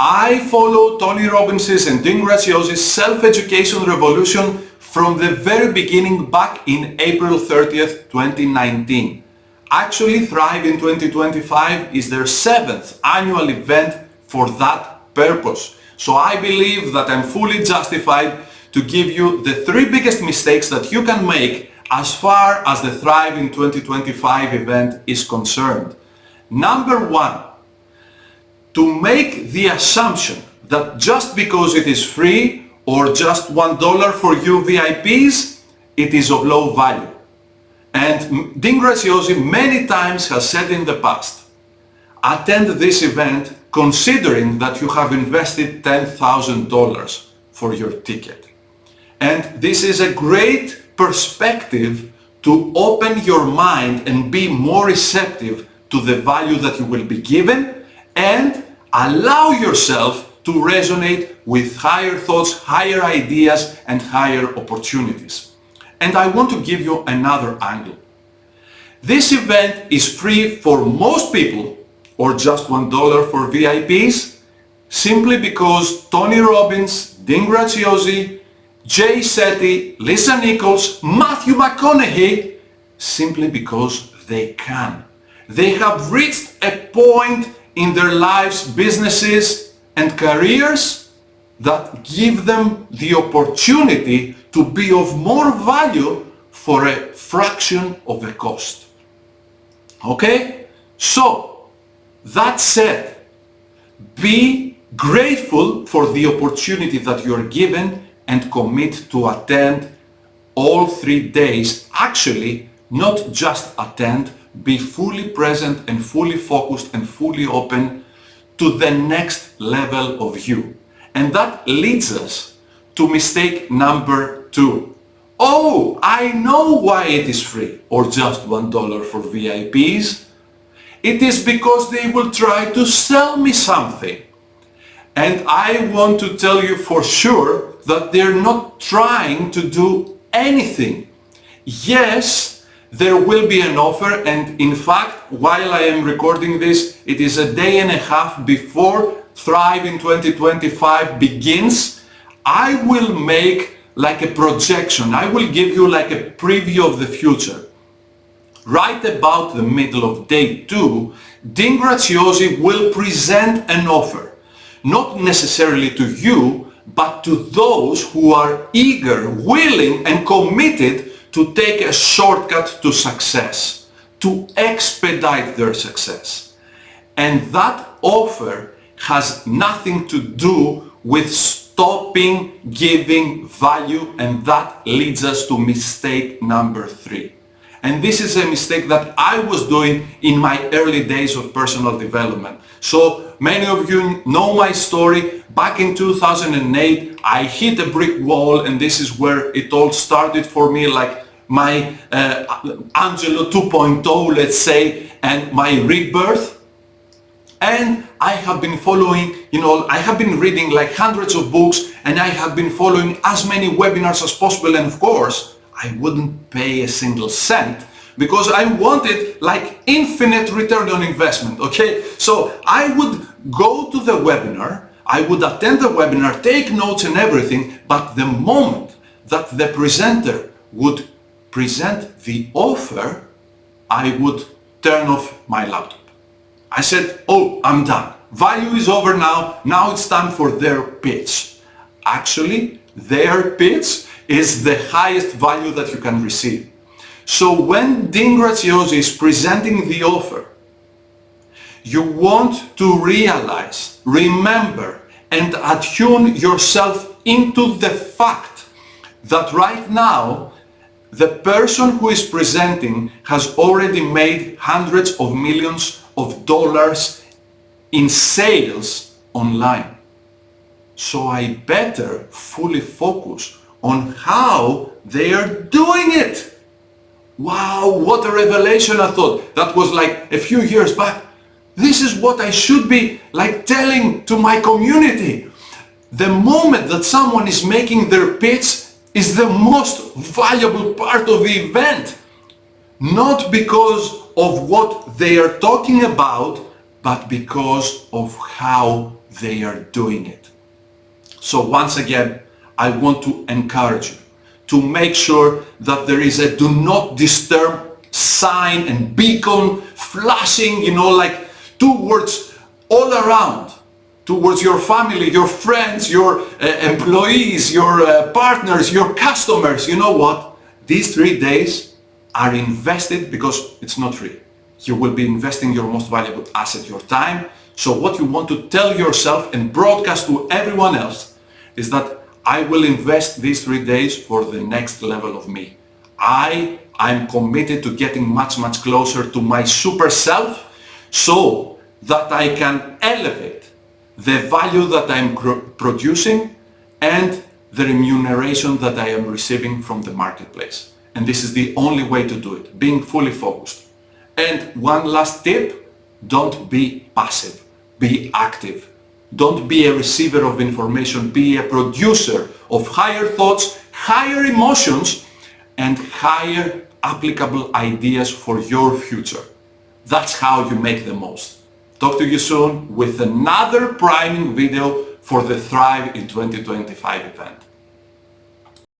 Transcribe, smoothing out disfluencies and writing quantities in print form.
I follow Tony Robbins' and Graziosi's self-education revolution from the very beginning back in April 30th, 2019. Actually, Thrive in 2025 is their 7th annual event for that purpose. So I believe that I'm fully justified to give you the 3 biggest mistakes that you can make as far as the Thrive in 2025 event is concerned. Number 1, to make the assumption that just because it is free or just $1 for you VIPs, it is of low value. And Dean Graziosi many times has said in the past, attend this event considering that you have invested $10,000 for your ticket. And this is a great perspective to open your mind and be more receptive to the value that you will be given, and allow yourself to resonate with higher thoughts, higher ideas, and higher opportunities. And I want to give you another angle. This event is free for most people, or just $1 for VIPs, simply because Tony Robbins, Dean Graziosi, Jay Shetty, Lisa Nichols, Matthew McConaughey, simply because they can. They have reached a point in their lives, businesses and careers that give them the opportunity to be of more value for a fraction of the cost. Okay? So, that said, be grateful for the opportunity that you are given and commit to attend all 3 days. Actually, not just attend, be fully present and fully focused and fully open to the next level of you. And that leads us to mistake number 2. Oh, I know why it is free or just $1 for VIPs. It is because they will try to sell me something. And I want to tell you for sure that they're not trying to do anything. Yes, there will be an offer, and in fact, while I am recording this, it is a day and a half before Thrive in 2025 begins. I will make like a projection. I will give you like a preview of the future. Right about the middle of day 2, Dean Graziosi will present an offer, not necessarily to you, but to those who are eager, willing, and committed to take a shortcut to success, to expedite their success. And that offer has nothing to do with stopping giving value, and that leads us to mistake number 3. And this is a mistake that I was doing in my early days of personal development. So many of you know my story. Back in 2008, I hit a brick wall, and this is where it all started for me, like my Angelo 2.0, let's say, and my rebirth. And I have been following, I have been reading like hundreds of books, and I have been following as many webinars as possible, and of course, I wouldn't pay a single cent because I wanted like infinite return on investment, okay? So I would go to the webinar, I would attend the webinar, take notes and everything, but the moment that the presenter would present the offer, I would turn off my laptop. I said, oh, I'm done. Value is over now. Now it's time for their pitch. Actually, their pitch is the highest value that you can receive. So when Dean Graziosi is presenting the offer, you want to realize, remember, and attune yourself into the fact that right now, the person who is presenting has already made hundreds of millions of dollars in sales online. So I better fully focus on how they are doing it. Wow, what a revelation, I thought. That was like a few years back. This is what I should be like telling to my community. The moment that someone is making their pitch is the most valuable part of the event. Not because of what they are talking about, but because of how they are doing it. So once again, I want to encourage you to make sure that there is a do not disturb sign and beacon flashing, like towards all around, towards your family, your friends, your employees, your partners, your customers. You know what? These 3 days are invested because it's not free. You will be investing your most valuable asset, your time. So what you want to tell yourself and broadcast to everyone else is that I will invest these 3 days for the next level of me. I'm committed to getting much, much closer to my super self so that I can elevate the value that I'm producing and the remuneration that I am receiving from the marketplace. And this is the only way to do it, being fully focused. And one last tip, don't be passive, be active. Don't be a receiver of information, be a producer of higher thoughts, higher emotions, and higher applicable ideas for your future. That's how you make the most. Talk to you soon with another priming video for the Thrive in 2025 event.